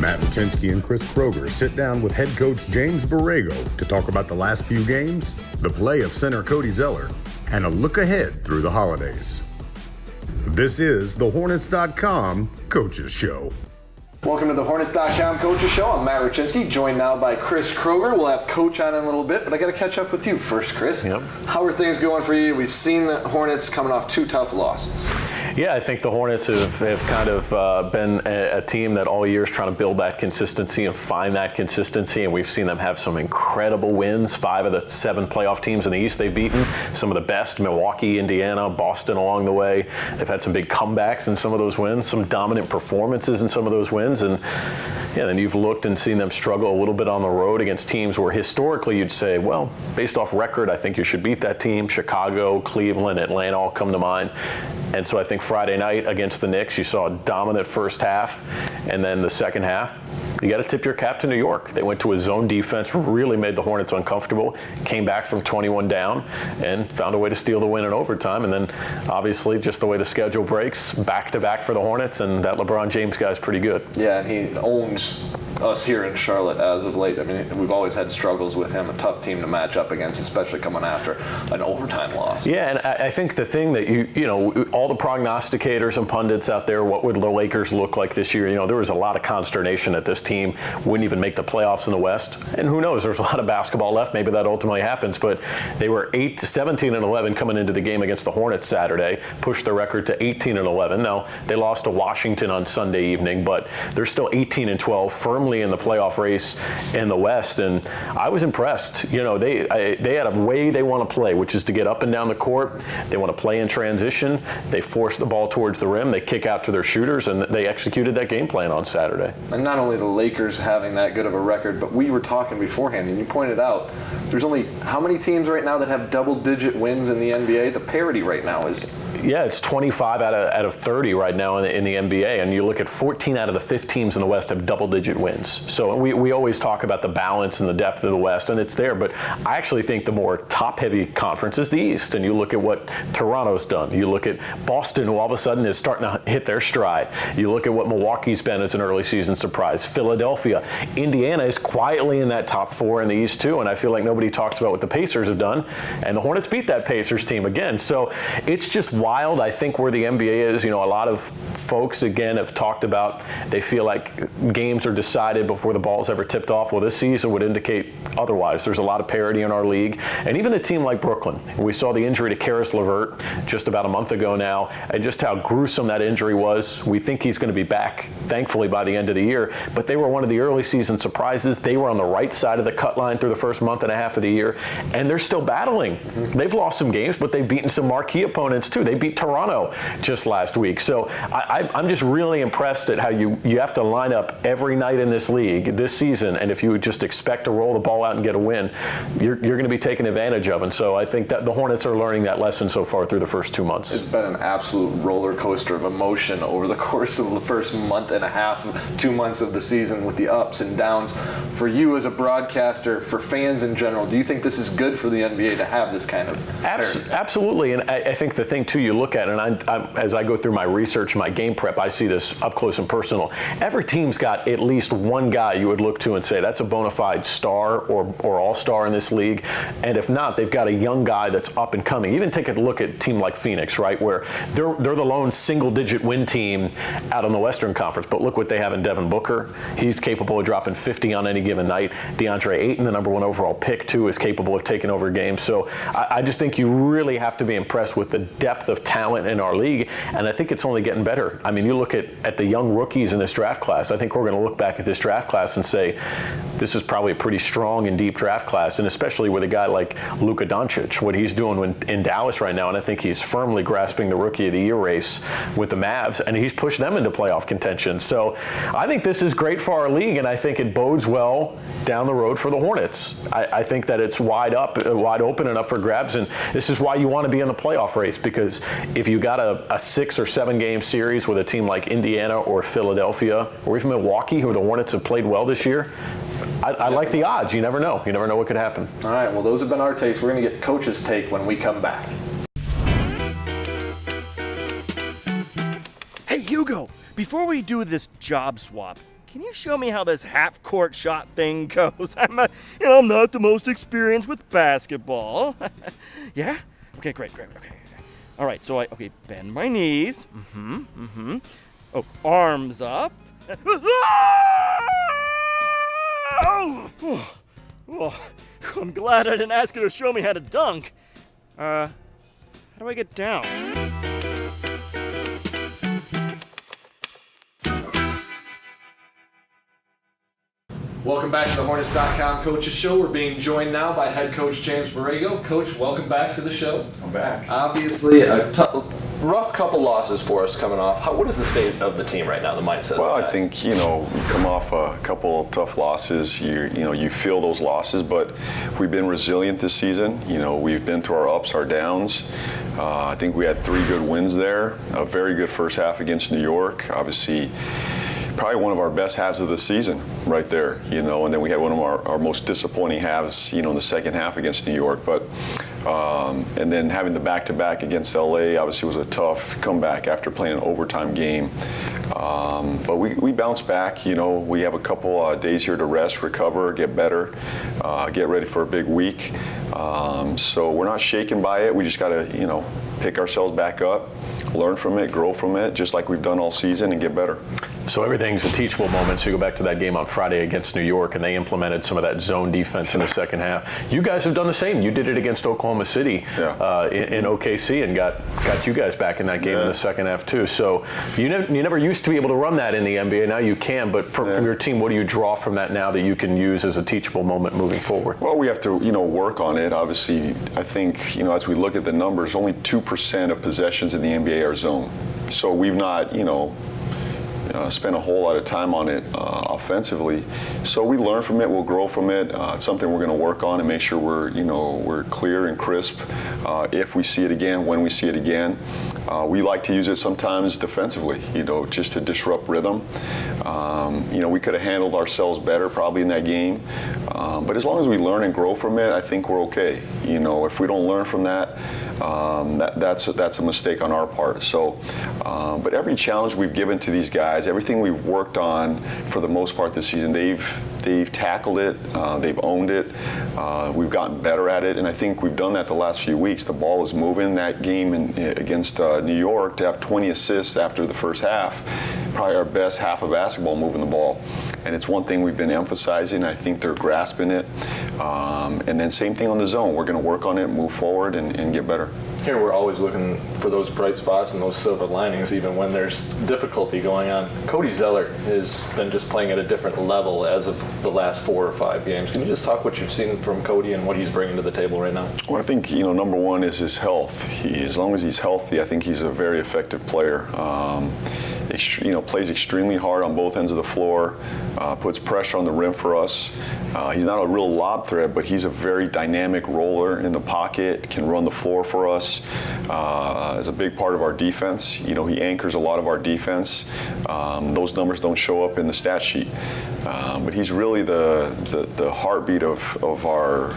Matt Matinsky and Chris Kroger sit down with head coach James Borrego to talk about the last few games, the play of center Cody Zeller, and a look ahead through the holidays. This is the Hornets.com Coaches Show. Welcome to the Hornets.com Coaches Show. I'm Matt Matinsky, joined now by Chris Kroger. We'll have Coach on in a little bit, but I got to catch up with you first, Chris. Yep. How are things going for you? We've seen the Hornets coming off 2 tough losses. Yeah, I think the Hornets have kind of been a team that all year is trying to build that consistency and find that consistency, and we've seen them have some incredible wins. 5 of the 7 playoff teams in the East they've beaten, some of the best, Milwaukee, Indiana, Boston along the way. They've had some big comebacks in some of those wins, some dominant performances in some of those wins, and yeah, then you've looked and seen them struggle a little bit on the road against teams where historically you'd say, well, based off record, I think you should beat that team. Chicago, Cleveland, Atlanta all come to mind. And so I think Friday night against the Knicks, you saw a dominant first half, and then the second half, you got to tip your cap to New York. They went to a zone defense, really made the Hornets uncomfortable, came back from 21 down, and found a way to steal the win in overtime. And then, obviously, just the way the schedule breaks, back-to-back for the Hornets, and that LeBron James guy's pretty good. Yeah, and he owns us here in Charlotte as of late. I mean, we've always had struggles with him, a tough team to match up against, especially coming after an overtime loss. Yeah, and I think the thing that you know, all the prognosticators and pundits out there, what would the Lakers look like this year? You know, there was a lot of consternation that this team wouldn't even make the playoffs in the West. And who knows, there's a lot of basketball left. Maybe that ultimately happens. But they were 17-11 coming into the game against the Hornets Saturday, pushed their record to 18-11. Now, they lost to Washington on Sunday evening, but they're still 18-12, firmly in the playoff race in the West. And I was impressed. You know, they had a way they want to play, which is to get up and down the court. They want to play in transition. They force the ball towards the rim. They kick out to their shooters, and they executed that game plan on Saturday. And not only the Lakers having that good of a record, but we were talking beforehand, and you pointed out there's only how many teams right now that have double-digit wins in the NBA? The parity right now is... Yeah, it's 25 out of 30 right now in the NBA, and you look at 14 out of the 15 teams in the West have double-digit wins. So we always talk about the balance and the depth of the West, and it's there, but I actually think the more top-heavy conference is the East, and you look at what Toronto's done. You look at Boston, who all of a sudden is starting to hit their stride. You look at what Milwaukee's been as an early season surprise. Philadelphia. Indiana is quietly in that top 4 in the East, too, and I feel like nobody talks about what the Pacers have done, and the Hornets beat that Pacers team again. So it's just wild, I think, where the NBA is. You know, a lot of folks, again, have talked about they feel like games are decided before the ball's ever tipped off. Well, this season would indicate otherwise. There's a lot of parity in our league. And even a team like Brooklyn, we saw the injury to Karis LeVert just about a month ago now, and just how gruesome that injury was. We think he's going to be back, thankfully, by the end of the year. But they were one of the early season surprises. They were on the right side of the cut line through the first month and a half of the year, and they're still battling. They've lost some games, but they've beaten some marquee opponents, too. They beat Toronto just last week. So I'm just really impressed at how you have to line up every night in this league this season, and if you would just expect to roll the ball out and get a win, you're going to be taken advantage of. And so I think that the Hornets are learning that lesson so far through the first 2 months. It's been an absolute roller coaster of emotion over the course of the first month and a half, 2 months of the season, with the ups and downs. For you as a broadcaster, for fans in general, do you think this is good for the NBA to have this kind of parity? Absolutely, and I think the thing too you look at, and as I go through my research, my game prep, I see this up close and personal. Every team's got at least one guy you would look to and say that's a bona fide star or all-star in this league, and if not, they've got a young guy that's up and coming. Even take a look at a team like Phoenix, right, where they're the lone single-digit win team out in the Western Conference, but look what they have in Devin Booker. He's capable of dropping 50 on any given night. DeAndre Ayton, the number 1 overall pick, too, is capable of taking over games. So I just think you really have to be impressed with the depth of talent in our league, and I think it's only getting better. I mean, you look at the young rookies in this draft class. I think we're going to look back at this draft class and say this is probably a pretty strong and deep draft class, and especially with a guy like Luka Doncic, what he's doing in Dallas right now, and I think he's firmly grasping the Rookie of the Year race with the Mavs, and he's pushed them into playoff contention. So I think this is great for our league, and I think it bodes well down the road for the Hornets. I think that it's wide open and up for grabs, and this is why you want to be in the playoff race, because if you got a 6 or 7 game series with a team like Indiana or Philadelphia or even Milwaukee, who the Hornets have played well this year, I like the odds. You never know. You never know what could happen. All right, well, those have been our takes. We're going to get Coach's take when we come back. Hey, Hugo, before we do this job swap, can you show me how this half-court shot thing goes? I'm not the most experienced with basketball. Yeah? Okay, great. Okay. All right, so I bend my knees. Oh, arms up. Oh, I'm glad I didn't ask you to show me how to dunk. How do I get down? Welcome back to the Hornets.com Coaches Show. We're being joined now by head coach James Borrego. Coach, welcome back to the show. I'm back. Obviously, a rough couple losses for us coming off. What is the state of the team right now, the mindset? Well, I think, you come off a couple of tough losses. You feel those losses, but we've been resilient this season. We've been through our ups, our downs. I think we had 3 good wins there. A very good first half against New York. Obviously, probably one of our best halves of the season right there, and then we had one of our most disappointing halves, in the second half against New York. But and then having the back-to-back against LA obviously was a tough comeback after playing an overtime game. But we bounced back. We have a couple days here to rest, recover, get better, get ready for a big week. So we're not shaken by it. We just got to, pick ourselves back up, learn from it, grow from it, just like we've done all season, and get better. So everything's a teachable moment. So you go back to that game on Friday against New York, and they implemented some of that zone defense in the second half. You guys have done the same. You did it against Oklahoma City in OKC and got you guys back in that game in the second half too. So you never used to be able to run that in the NBA. Now you can. But from your team, what do you draw from that now that you can use as a teachable moment moving forward? Well, we have to work on it. Obviously, I think as we look at the numbers, only 2% of possessions in the NBA are zone. So we've not spent a whole lot of time on it offensively. So we learn from it, we'll grow from it. It's something we're going to work on and make sure we're clear and crisp if we see it again, when we see it again. We like to use it sometimes defensively, just to disrupt rhythm. We could have handled ourselves better probably in that game. But as long as we learn and grow from it, I think we're okay. If we don't learn from that, that's a mistake on our part. So, but every challenge we've given to these guys, everything we've worked on for the most part this season, they've tackled it, they've owned it, we've gotten better at it, and I think we've done that the last few weeks. The ball is moving. That game against New York, to have 20 assists after the first half, probably our best half of basketball moving the ball. And it's one thing we've been emphasizing. I think they're grasping it. And then same thing on the zone. We're going to work on it, move forward, and get better. Here we're always looking for those bright spots and those silver linings even when there's difficulty going on. Cody Zeller has been just playing at a different level as of the last 4 or 5 games. Can you just talk what you've seen from Cody and what he's bringing to the table right now? Well, I think, number one is his health. As long as he's healthy, I think he's a very effective player. Plays extremely hard on both ends of the floor, puts pressure on the rim for us. He's not a real lob threat, but he's a very dynamic roller in the pocket, can run the floor for us. Is a big part of our defense. He anchors a lot of our defense. Those numbers don't show up in the stat sheet, but he's really the heartbeat of our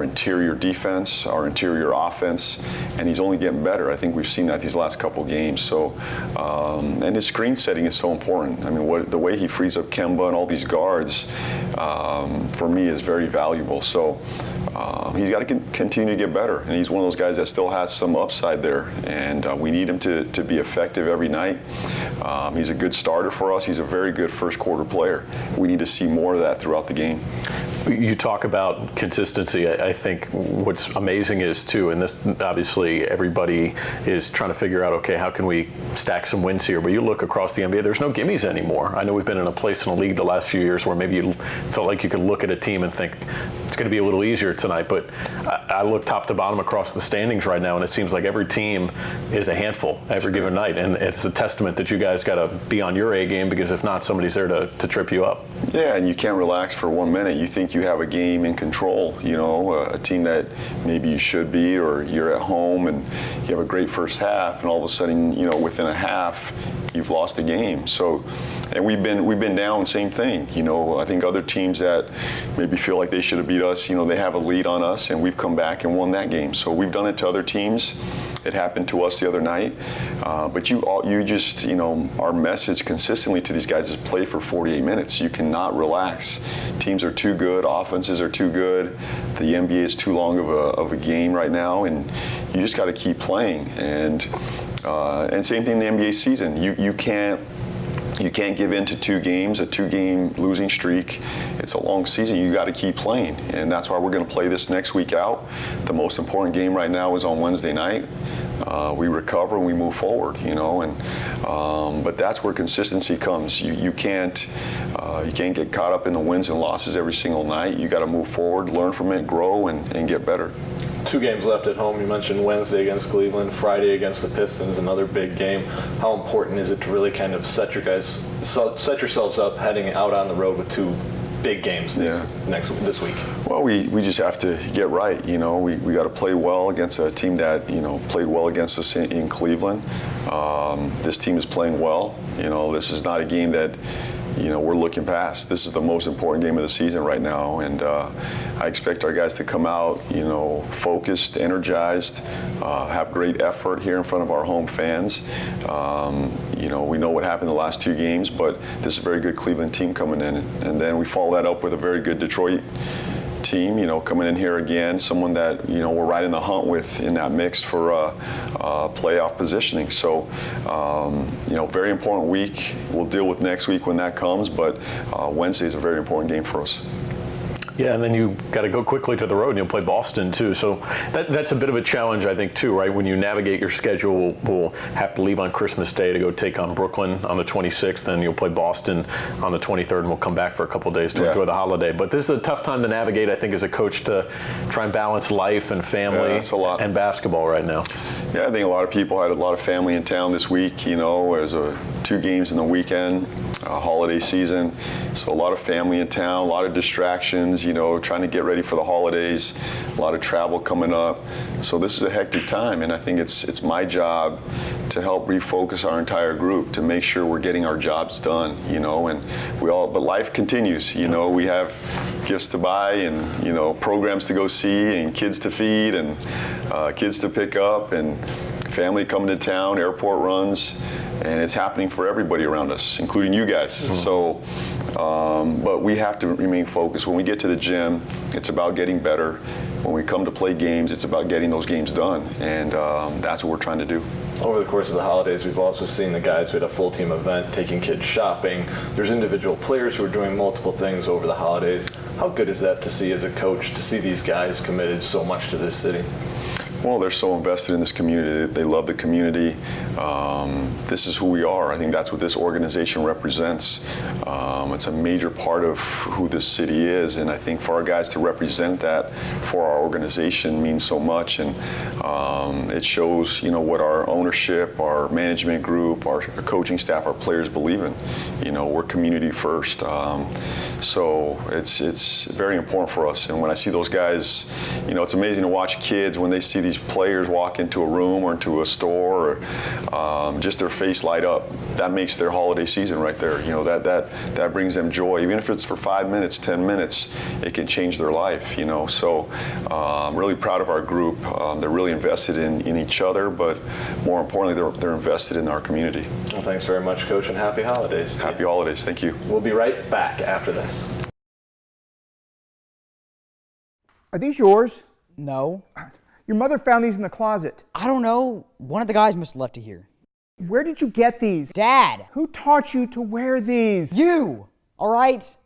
interior defense, our interior offense, and he's only getting better. I think we've seen that these last couple games. So, and his screen setting is so important. I mean, the way he frees up Kemba and all these guards, for me, is very valuable. So he's got to continue to get better, and he's one of those guys that still has some upside there, and we need him to be effective every night. He's a good starter for us. He's a very good first quarter player. We need to see more of that throughout the game. You talk about consistency. I think what's amazing is too, and this obviously everybody is trying to figure out, okay, how can we stack some wins here? But you look across the NBA, there's no gimmies anymore. I know we've been in a place in the league the last few years where maybe you felt like you could look at a team and think it's going to be a little easier tonight, but I look top to bottom across the standings right now, and it seems like every team is a handful every given night, and it's a testament that you guys got to be on your A game, because if not, somebody's there to trip you up. Yeah, and you can't relax for 1 minute. You think think you have a game in control, a team that maybe you should be, or you're at home and you have a great first half, and all of a sudden, within a half, you've lost the game. So, and we've been down, same thing. I think other teams that maybe feel like they should have beat us, they have a lead on us, and we've come back and won that game. So we've done it to other teams. It happened to us the other night. But you just, our message consistently to these guys is play for 48 minutes. You cannot relax. Teams are too good. Offenses are too good. The NBA is too long of a game right now, and you just got to keep playing. And same thing in the NBA season. You can't give in to 2 games, a 2-game losing streak. It's a long season. You got to keep playing, and that's why we're going to play this next week out. The most important game right now is on Wednesday night. We recover and we move forward, but that's where consistency comes. You can't get caught up in the wins and losses every single night. You got to move forward, learn from it, grow, and get better. 2 games left at home. You mentioned Wednesday against Cleveland, Friday against the Pistons, another big game. How important is it to really kind of set yourselves up heading out on the road with 2 big games this week? Well, we just have to get right. We got to play well against a team that played well against us in Cleveland. This team is playing well. This is not a game that we're looking past. This is the most important game of the season right now, and I expect our guys to come out, focused, energized, have great effort here in front of our home fans. We know what happened the last 2 games, but this is a very good Cleveland team coming in, and then we follow that up with a very good Detroit team, coming in here again, someone that, we're right in the hunt with in that mix for playoff positioning. So, very important week. We'll deal with next week when that comes, but Wednesday is a very important game for us. Yeah, and then you got to go quickly to the road, and you'll play Boston too. So that's a bit of a challenge, I think, too, right? When you navigate your schedule, we'll have to leave on Christmas Day to go take on Brooklyn on the 26th, and you'll play Boston on the 23rd, and we'll come back for a couple of days to enjoy the holiday. But this is a tough time to navigate, I think, as a coach, to try and balance life and family and basketball right now. Yeah, I think a lot of people had a lot of family in town this week. There's 2 games in the weekend, holiday season, so a lot of family in town, a lot of distractions. Trying to get ready for the holidays, a lot of travel coming up. So this is a hectic time, and I think it's my job to help refocus our entire group to make sure we're getting our jobs done, and but life continues. We have gifts to buy and, programs to go see and kids to feed and kids to pick up and family coming to town, airport runs. And it's happening for everybody around us, including you guys. Mm-hmm. So, but we have to remain focused. When we get to the gym, it's about getting better. When we come to play games, it's about getting those games done. And that's what we're trying to do. Over the course of the holidays, we've also seen the guys who had a full team event, taking kids shopping. There's individual players who are doing multiple things over the holidays. How good is that to see as a coach, to see these guys committed so much to this city? Well, they're so invested in this community. They love the community. This is who we are. I think that's what this organization represents. It's a major part of who this city is, and I think for our guys to represent that for our organization means so much. And it shows, what our ownership, our management group, our coaching staff, our players believe in. We're community first. So it's very important for us. And when I see those guys, it's amazing to watch kids when they see these players walk into a room or into a store, or just their face light up. That makes their holiday season right there. That brings them joy. Even if it's for 5 minutes, 10 minutes, it can change their life. So I'm really proud of our group. They're really invested in each other, but more importantly, they're invested in our community. Well, thanks very much, Coach, and happy holidays. Happy holidays. Thank you. We'll be right back after this. Are these yours? No. Your mother found these in the closet. I don't know. One of the guys must have left it here. Where did you get these? Dad! Who taught you to wear these? You! All right?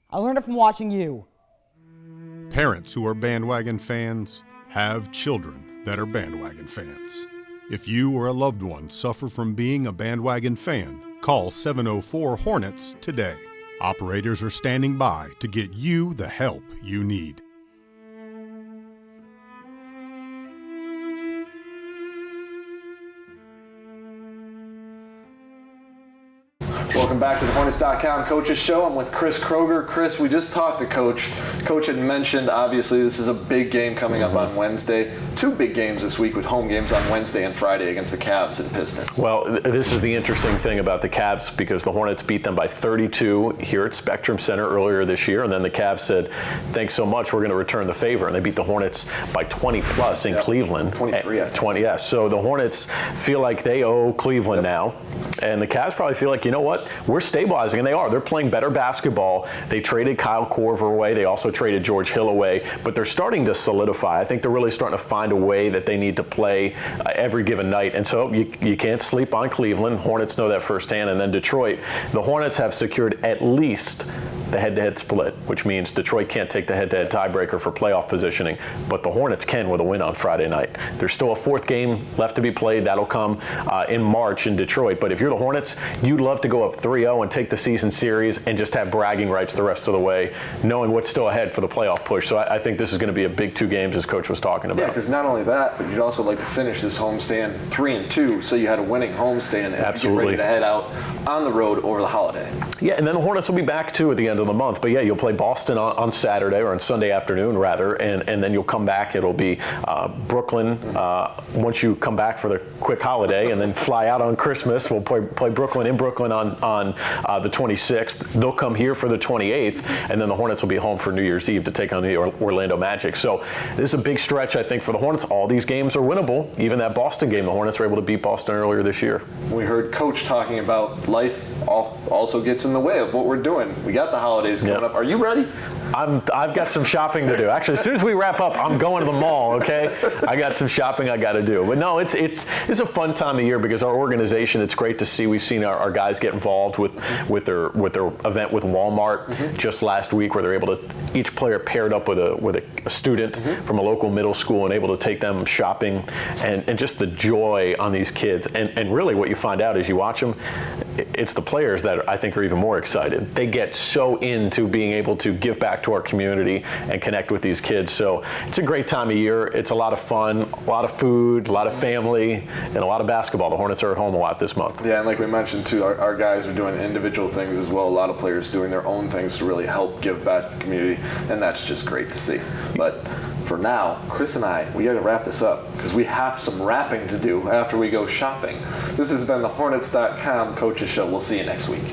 I learned it from watching you. Parents who are bandwagon fans have children that are bandwagon fans. If you or a loved one suffer from being a bandwagon fan, call 704-HORNETS today. Operators are standing by to get you the help you need. Welcome back to the Hornets.com Coaches Show. I'm with Chris Kroger. Chris, we just talked to Coach. Coach had mentioned, obviously, this is a big game coming up on Wednesday. 2 big games this week with home games on Wednesday and Friday against the Cavs and Pistons. Well, this is the interesting thing about the Cavs because the Hornets beat them by 32 here at Spectrum Center earlier this year, and then the Cavs said, thanks so much, we're going to return the favor, and they beat the Hornets by 20-plus in Cleveland. 23, I think. 20, yeah. So the Hornets feel like they owe Cleveland now, and the Cavs probably feel like, you know what, we're stabilizing, and they are. They're playing better basketball. They traded Kyle Korver away. They also traded George Hill away, but they're starting to solidify. I think they're really starting to find a way that they need to play every given night, and so you can't sleep on Cleveland. Hornets know that firsthand, and then Detroit. The Hornets have secured at least the head-to-head split, which means Detroit can't take the head-to-head tiebreaker for playoff positioning, but the Hornets can with a win on Friday night. There's still a 4th game left to be played. That'll come in March in Detroit, but if you're the Hornets, you'd love to go up 3-0 and take the season series and just have bragging rights the rest of the way, knowing what's still ahead for the playoff push. So I think this is going to be a big 2 games, as Coach was talking about. Yeah, because not only that, but you'd also like to finish this homestand 3-2, so you had a winning homestand and Absolutely. get ready to head out on the road over the holiday. Yeah, and then the Hornets will be back too at the end of the month. But yeah, you'll play Boston on Saturday, or on Sunday afternoon rather, and then you'll come back. It'll be Brooklyn once you come back for the quick holiday, and then fly out on Christmas. We'll play Brooklyn in Brooklyn on the 26th. They'll come here for the 28th, and then the Hornets will be home for New Year's Eve to take on the Orlando Magic. So this is a big stretch, I think, for the Hornets. All these games are winnable. Even that Boston game, the Hornets were able to beat Boston earlier this year. We heard Coach talking about life also gets in the way of what we're doing. We got the holidays coming up. Are you ready? I've got some shopping to do. Actually, as soon as we wrap up, I'm going to the mall, okay? I got some shopping I got to do. But no, it's a fun time of year because our organization, it's great to see. We've seen our guys get involved with their event with Walmart just last week, where they're able to, each player paired up with a student from a local middle school and able to take them shopping, and just the joy on these kids. And really what you find out is you watch them, it's the players that I think are even more excited. They get so into being able to give back to our community and connect with these kids. So it's a great time of year. It's a lot of fun, a lot of food, a lot of family, and a lot of basketball. The Hornets are at home a lot this month. Yeah, and like we mentioned too, our guys are doing individual things as well. A lot of players doing their own things to really help give back to the community, and that's just great to see. But for now, Chris and we got to wrap this up because we have some wrapping to do after we go shopping. This has been the Hornets.com Coaches Show. We'll see you next week.